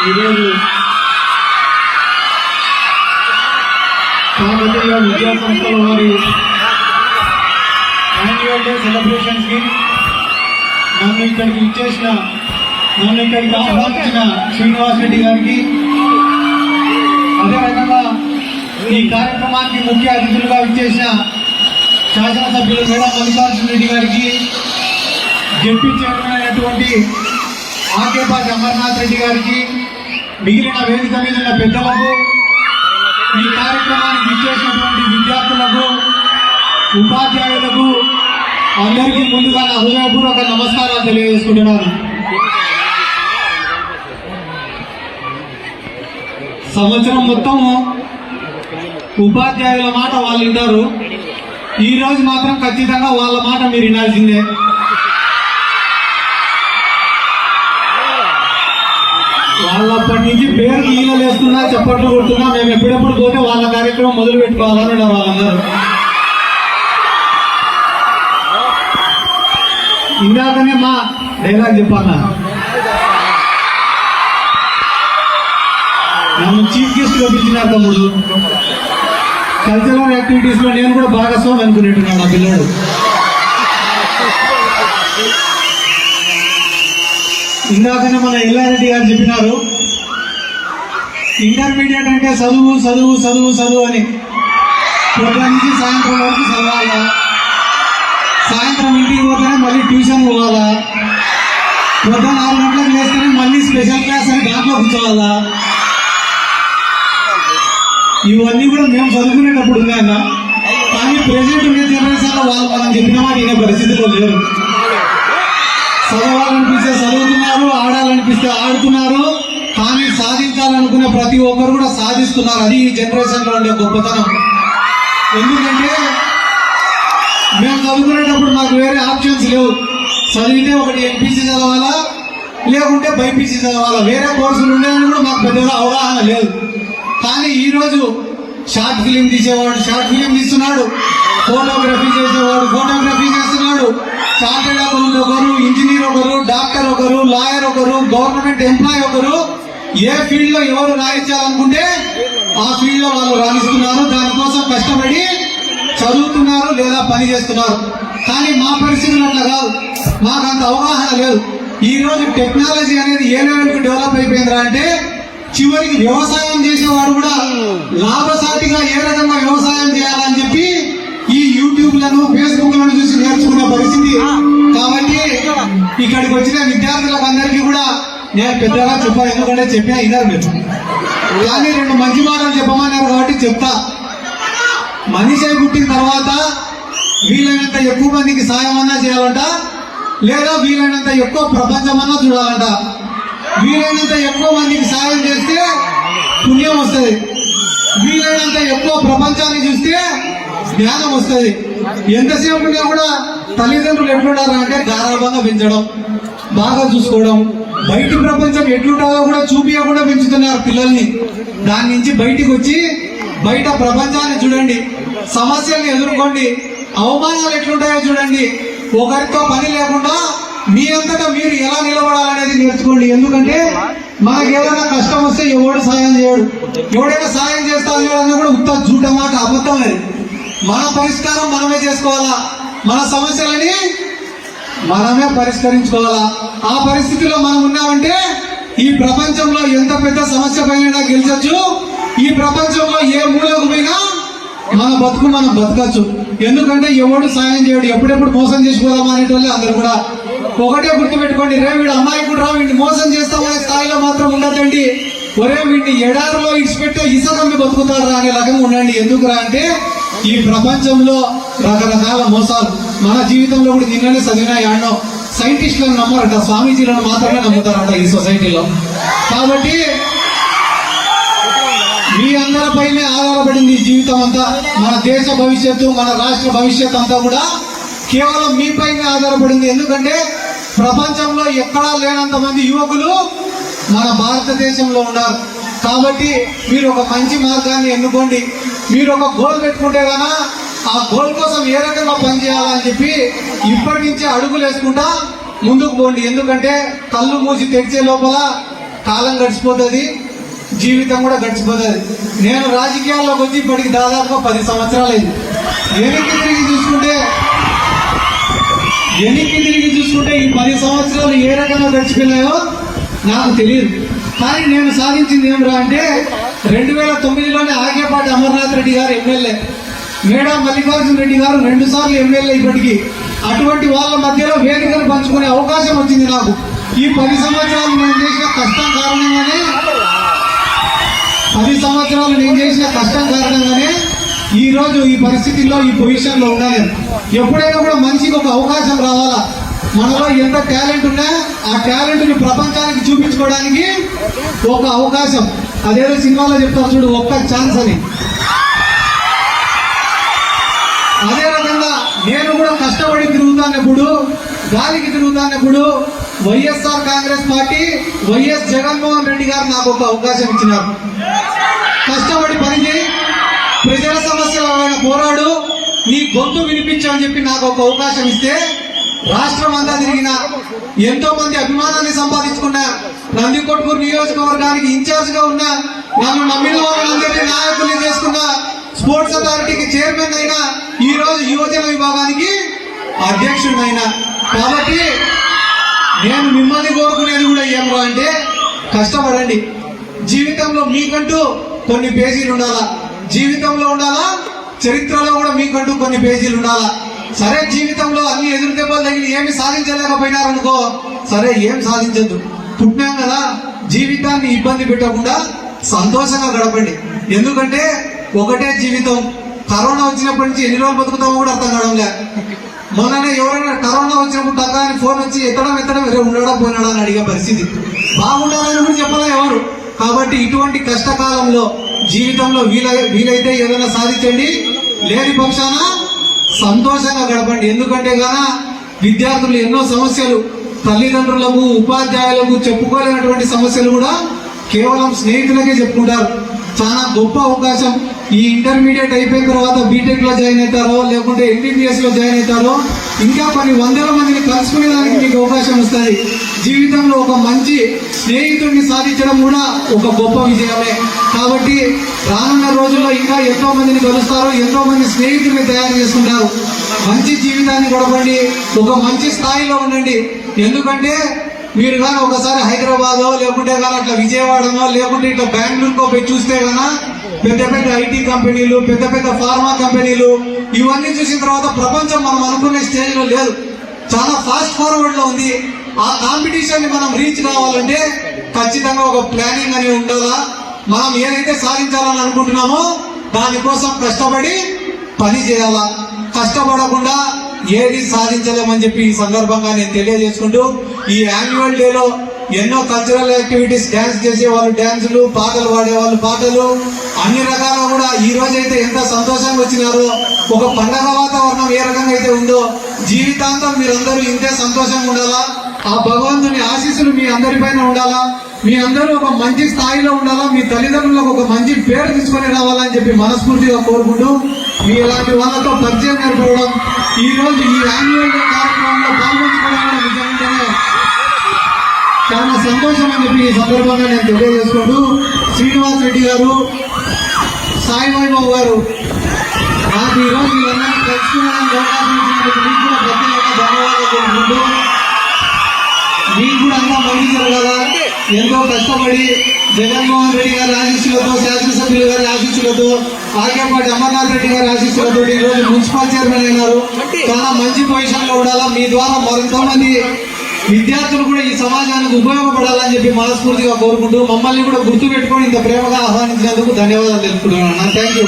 ఈరోజు కాకతీయ విద్యా సంస్థల వారి యాన్యువల్ డే సెలబ్రేషన్స్కి నన్ను ఇక్కడికి ఆహ్వానించిన శ్రీనివాస్ రెడ్డి గారికి, అదేవిధంగా ఈ కార్యక్రమానికి ముఖ్య అతిథులుగా ఇచ్చేసిన శాసనసభ్యులు మేడం మల్లికార్జున రెడ్డి గారికి, జెడ్పీ చైర్మన్ అయినటువంటి ఆకేపాటి అమర్నాథ్ రెడ్డి గారికి, మిగిలిన వేదిక మీద ఉన్న పెద్దలకు, ఈ కార్యక్రమానికి ఇచ్చేసినటువంటి విద్యార్థులకు, ఉపాధ్యాయులకు అందరికీ ముందుగా నా హృదయపూర్వక నమస్కారాలు తెలియజేసుకుంటున్నాను. సంవత్సరం మొత్తం ఉపాధ్యాయుల మాట వాళ్ళు వింటారు, ఈ రోజు మాత్రం ఖచ్చితంగా వాళ్ళ మాట మీరు వినాల్సిందే. వాళ్ళప్పటి నుంచి పేరు ఈగలేస్తున్నా, చప్పట్లు కొడుతున్నా, మేము ఎప్పుడెప్పుడు పోతే వాళ్ళ కార్యక్రమం మొదలు పెట్టుకోవాలని వాళ్ళందరూ. ఇందాకనే మా డైలాగ్ చెప్పాలా, నన్ను చీఫ్ గెస్ట్ గా పిలిచినారు తమ్ముడు. కల్చరల్ యాక్టివిటీస్ లో నేను కూడా భాగస్వామి అనుకునేట్టున్నాను నా పిల్లడు. ఇందాకనే మన ఎల్లారెడ్డి గారు చెప్పినారు, ఇంటర్మీడియట్ అంటే చదువు చదువు చదువు చదువు అని. పొద్దున నుంచి సాయంత్రం వరకు చదవాలా, సాయంత్రం ఇంటికి పోతేనే మళ్ళీ ట్యూషన్ పోవాలా, పొద్దున 6 గంటలకు లేస్తేనే మళ్ళీ స్పెషల్ క్లాస్ అని దాంట్లో కూర్చోవాలా. ఇవన్నీ కూడా మేము చదువుకునేటప్పుడు ఉన్నాయన్నా, కానీ ప్రెసెంట్ ఉండే జనరేషన్ లో వాళ్ళు మనం చెప్పిన మాట వినే పరిస్థితిలో లేరు. చదవాలనిపిస్తే చదువుతున్నారు, ఆడాలనిపిస్తే ఆడుతున్నారు, కానీ సాధించాలనుకునే ప్రతి ఒక్కరు కూడా సాధిస్తున్నారు. అది ఈ జనరేషన్ లో ఉండే గొప్పతనం. ఎందుకంటే మేము చదువుకునేటప్పుడు మాకు వేరే ఆప్షన్స్ లేవు. చదివితే ఒకటి ఎంపీసీ చదవాలా, లేకుంటే బైపీసీ చదవాలా, వేరే కోర్సులు ఉండేదని కూడా మాకు పెద్దగా అవగాహన లేదు. కానీ ఈరోజు షార్ట్ ఫిలిం తీసేవాడు షార్ట్ ఫిలిం తీస్తున్నాడు, ఫోటోగ్రఫీ చేసేవాడు ఫోటోగ్రఫీ చేస్తున్నాడు, చార్టెడ్ అకౌంట్ ఒకరు, ఇంజనీర్ ఒకరు, డాక్టర్ ఒకరు, లాయర్ ఒకరు, గవర్నమెంట్ ఎంప్లాయీ ఒకరు, ఏ ఫీల్డ్ లో ఎవరు రాయించాలనుకుంటే ఆ ఫీల్డ్ లో వాళ్ళు రాణిస్తున్నారు. దానికోసం కష్టపడి చదువుతున్నారు లేదా పని చేస్తున్నారు. కానీ మా పరిస్థితులు అట్లా కాదు, మాకు అంత అవగాహన లేదు. ఈ రోజు టెక్నాలజీ అనేది ఏ లెవెల్కి డెవలప్ అయిపోయిందిరా అంటే, చివరికి వ్యవసాయం చేసేవాడు కూడా లాభసాటిగా ఏ రకంగా వ్యవసాయం చేయాలని చెప్పి ఈ యూట్యూబ్లను ఫేస్బుక్లను చూసి నేర్చుకునే పరిస్థితి. కాబట్టి ఇక్కడికి వచ్చిన విద్యార్థులకు అందరికీ కూడా నేను పెద్దగా చెప్పాను, ఎందుకంటే చెప్పినా ఇన్నారు మీరు. కానీ 2 మంచి మాటలు చెప్పమన్నారు కాబట్టి చెప్తా. మనిషి పుట్టిన తర్వాత వీలైనంత ఎక్కువ మందికి సాయం అన్నా చేయాలంట, లేదా వీలైనంత ఎక్కువ ప్రపంచం అన్నా చూడాలంట. వీలైనంత ఎక్కువ మందికి సాయం చేస్తే పుణ్యం వస్తుంది, వీలైనంత ఎక్కువ ప్రపంచాన్ని చూస్తే జ్ఞానం వస్తుంది. ఎంతసేపు ఉన్నా కూడా తల్లిదండ్రులు ఎట్లుంటారు అంటే గారాభంగా పెంచడం, బాగా చూసుకోవడం, బయటి ప్రపంచం ఎట్లుంటారో కూడా చూపించకుండా పెంచుతున్నారు పిల్లల్ని. దాని నుంచి బయటికి వచ్చి బయట ప్రపంచాన్ని చూడండి, సమస్యల్ని ఎదుర్కోండి, అవమానాలు ఎట్లుంటాయో చూడండి. ఒకరితో పని లేకుండా మీ అంతటా మీరు ఎలా నిలబడాలనేది నేర్చుకోండి. ఎందుకంటే మనకు ఏదైనా కష్టం వస్తే ఎవడు సాయం చేయడు, ఎవడైనా సాయం చేస్తాను అన్నా కూడా ఉత్త జూట మాట, అబద్ధం. అది మన పరిష్కారం మనమే చేసుకోవాలా, మన సమస్యలని మనమే పరిష్కరించుకోవాలా. ఆ పరిస్థితిలో మనం ఉన్నామంటే ఈ ప్రపంచంలో ఎంత పెద్ద సమస్య పైన గెలిచొచ్చు, ఈ ప్రపంచంలో ఏ మూలకు పోయినా మన బతుకు మనం బతకచ్చు. ఎందుకంటే ఎవడు సాయం చేయడు, ఎప్పుడెప్పుడు మోసం చేసుకోదామా అనేటోళ్ళే అందరు కూడా. ఒకటే గుర్తుపెట్టుకోండి, రే వీడు అమాయకుడు రా, వీడిని మోసం చేస్తామనే స్థాయిలో మాత్రం ఉండదండి. ఒరే వీడిని ఎడారిలో ఇచ్చిపెట్టే ఇసుకమ్మి బతుకుతాడు రా అనే రకంగా ఉండండి. ఎందుకురా అంటే ఈ ప్రపంచంలో రకరకాల మోసాలు. మన జీవితంలో కూడా నిన్ననే చదివినా యాడో సైంటిస్టులను నమ్మరట, స్వామీజీలను మాత్రమే నమ్ముతారట ఈ సొసైటీలో. కాబట్టి మీ అందరిపైనే ఆధారపడింది ఈ జీవితం అంతా. మన దేశ భవిష్యత్తు, మన రాష్ట్ర భవిష్యత్తు అంతా కూడా కేవలం మీపైనే ఆధారపడింది. ఎందుకంటే ప్రపంచంలో ఎక్కడా లేనంత మంది యువకులు మన భారతదేశంలో ఉన్నారు. కాబట్టి మీరు ఒక మంచి మార్గాన్ని ఎన్నుకోండి. మీరు ఒక గోల్ పెట్టుకుంటే గానా ఆ గోల్ కోసం ఏ రకంగా పనిచేయాలని చెప్పి ఇప్పటి నుంచే అడుగులు వేసుకుంటా ముందుకు పోండి. ఎందుకంటే కళ్ళు మూసి తెరిచే లోపల కాలం గడిచిపోతుంది, జీవితం కూడా గడిచిపోతుంది. నేను రాజకీయాల్లోకి వచ్చి ఇప్పటికి దాదాపుగా 10 సంవత్సరాలు అయింది. వెనక్కి తిరిగి చూసుకుంటే ఈ 10 సంవత్సరాలు ఏ రకంగా గడిచిపోయినాయో నాకు తెలియదు. కానీ నేను సాధించింది ఏమిరా అంటే 2009లోనే ఆకేపాటి అమర్నాథ్ రెడ్డి గారు ఎమ్మెల్యే, మేడా మల్లికార్జున రెడ్డి గారు 2 సార్లు ఎమ్మెల్యే. ఇప్పటికీ అటువంటి వాళ్ళ మధ్యలో వేదికను పంచుకునే అవకాశం వచ్చింది నాకు. ఈ 10 సంవత్సరాలు నేను చేసిన కష్టం కారణంగానే ఈ రోజు ఈ పరిస్థితుల్లో ఈ పొజిషన్లో ఉండాలి. ఎప్పుడైనా కూడా మనిషికి ఒక అవకాశం రావాలా. మనలో ఎంత టాలెంట్ ఉన్నా ఆ టాలెంట్ని ప్రపంచానికి చూపించుకోవడానికి ఒక అవకాశం. అదేదో సినిమాలో చెప్తారు చూడు, ఒక్క ఛాన్స్ అని. అదే రకంగా నేను కూడా కష్టపడి తిరుగుతున్నప్పుడు, గాలికి తిరుగుతున్నప్పుడు వైఎస్ఆర్ కాంగ్రెస్ పార్టీ వైఎస్ జగన్మోహన్ రెడ్డి గారు నాకు ఒక అవకాశం ఇచ్చినారు. కష్టపడి పనిచేయి, ప్రజల సమస్యల పోరాడు, నీ గొంతు వినిపించని చెప్పి నాకు ఒక అవకాశం ఇస్తే రాష్ట్రం అంతా తిరిగిన, ఎంతో మంది అభిమానాన్ని సంపాదించుకున్నా, నందికొట్కూరు నియోజకవర్గానికి ఇన్ఛార్జ్ గా ఉన్నా, నన్ను నమ్మిన వాళ్ళందరినీ నాయకుల్ని చేసుకున్నా, స్పోర్ట్స్ అథారిటీకి చైర్మన్ అయినా, ఈ రోజు యువజన విభాగానికి అధ్యక్షుడినైనా. కాబట్టి నేను మిమ్మల్ని కోరుకునేది కూడా ఏమో అంటే కష్టపడండి. జీవితంలో మీకంటూ కొన్ని పేజీలు ఉండాలా, జీవితంలో ఉండాలా, చరిత్రలో కూడా మీకంటూ కొన్ని పేజీలు ఉండాలా. సరే, జీవితంలో అన్ని ఎదురు దెబ్బలు తగిలి ఏమి సాధించలేకపోయినారనుకో, సరే ఏం సాధించద్దు, పుట్టినాం కదా, జీవితాన్ని ఇబ్బంది పెట్టకుండా సంతోషంగా గడపండి. ఎందుకంటే ఒకటే జీవితం. కరోనా వచ్చినప్పటి నుంచి ఎన్ని రోజులు బతుకుతామో కూడా అర్థం కావడంలే. మొన్ననే ఎవరైనా కరోనా వచ్చినప్పుడు టక్కా అని ఫోన్ వచ్చి ఎత్తడం ఉండడా పోయినాడా అని అడిగే పరిస్థితి. బాగుండాలని కూడా చెప్పలే ఎవరు. కాబట్టి ఇటువంటి కష్టకాలంలో జీవితంలో వీలైతే ఏదైనా సాధించండి, లేని పక్షాన సంతోషంగా గడపండి. ఎందుకంటే గాన విద్యార్థులు ఎన్నో సమస్యలు, తల్లిదండ్రులకు ఉపాధ్యాయులకు చెప్పుకోలేనటువంటి సమస్యలు కూడా కేవలం స్నేహితులకే చెప్పుకుంటారు. చాలా గొప్ప అవకాశం. ఈ ఇంటర్మీడియట్ అయిపోయిన తర్వాత బీటెక్ లో జాయిన్ అవుతారో, లేకుంటే ఎంబీబీఎస్ లో జాయిన్ అవుతారో, ఇంకా కొన్ని వందల మందిని కలుసుకునేదానికి మీకు అవకాశం వస్తుంది. జీవితంలో ఒక మంచి స్నేహితుడిని సాధించడం కూడా ఒక గొప్ప విజయమే. కాబట్టి రానున్న రోజుల్లో ఇంకా ఎంతో మందిని కలుస్తారు, ఎంతో మంది స్నేహితుల్ని తయారు చేసుకుంటారు. మంచి జీవితాన్ని గడపండి, ఒక మంచి స్థాయిలో ఉండండి. ఎందుకంటే మీరు కానీ ఒకసారి హైదరాబాదో, లేకుంటే కానీ అట్లా విజయవాడనో, లేకుంటే ఇట్లా బెంగళూరుకో పోయి చూస్తే గానా పెద్ద పెద్ద ఐటీ కంపెనీలు, పెద్ద పెద్ద ఫార్మా కంపెనీలు, ఇవన్నీ చూసిన తర్వాత ప్రపంచం మనం అనుకునే స్టేజ్ లో లేదు, చాలా ఫాస్ట్ ఫార్వర్డ్ లో ఉంది. ఆ కాంపిటీషన్ ని మనం రీచ్ కావాలంటే ఖచ్చితంగా ఒక ప్లానింగ్ అని ఉండాలా. మనం ఏదైతే సాధించాలని అనుకుంటున్నామో దానికోసం కష్టపడి పని చేయాలా. కష్టపడకుండా ఏది సాధించలేమని చెప్పి ఈ సందర్భంగా నేను తెలియజేసుకుంటూ, ఈ యాన్యువల్ డేలో ఎన్నో కల్చరల్ యాక్టివిటీస్, డ్యాన్స్ చేసే వాళ్ళు డ్యాన్సులు, పాటలు పాడేవాళ్ళు పాటలు, అన్ని రకాలుగా కూడా ఈ రోజైతే ఎంత సంతోషంగా వచ్చినారో, ఒక పండగ వాతావరణం ఏ రకంగా అయితే ఉందో, జీవితాంతం మీరందరూ ఇంతే సంతోషంగా ఉండాలా. ఆ భగవంతుని ఆశీస్సులు మీ అందరిపైన ఉండాలా. మీ అందరూ ఒక మంచి స్థాయిలో ఉండాలా. మీ తల్లిదండ్రులకు ఒక మంచి పేరు తీసుకొని రావాలని చెప్పి మనస్ఫూర్తిగా కోరుకుంటూ, మీ ఇలాంటి వాళ్ళతో పరిచయం ఏర్పడడం, ఈ రోజు ఈ యాన్యువల్ డే కార్యక్రమంలో పాల్గొంచుకోవడం నిజంగానే చాలా సంతోషం అని చెప్పి ఈ సందర్భంగా నేను తెలియజేసుకుంటూ, శ్రీనివాస్ రెడ్డి గారు, సాయి వైభవ్ గారు, నాకు ఈ రోజు వీళ్ళందరినీ తెలుసుకోవడానికి అవకాశం ఇచ్చినందుకు మీకు కూడా ప్రత్యేకంగా ధన్యవాదాలు తెలుపుకుంటూ, మీకు కూడా అంతా మంచి జరగాల. ఎంతో కష్టపడి జగన్మోహన్ రెడ్డి గారి ఆశీస్సులతో, శాసనసభ్యులు గారి ఆశీస్సులతో, ఆకేపాటి అమర్నాథ్ రెడ్డి గారి ఆశీస్సులతో ఈ రోజు మున్సిపల్ చైర్మన్ అయినారు. చాలా మంచి పొజిషన్ లో ఉండాలా. మీ ద్వారా మరింతో మంది విద్యార్థులు కూడా ఈ సమాజానికి ఉపయోగపడాలని చెప్పి మనస్ఫూర్తిగా కోరుకుంటూ, మమ్మల్ని కూడా గుర్తు పెట్టుకొని ఇంత ప్రేమగా ఆహ్వానించినందుకు ధన్యవాదాలు తెలుపుకుంటున్నాను. Thank you.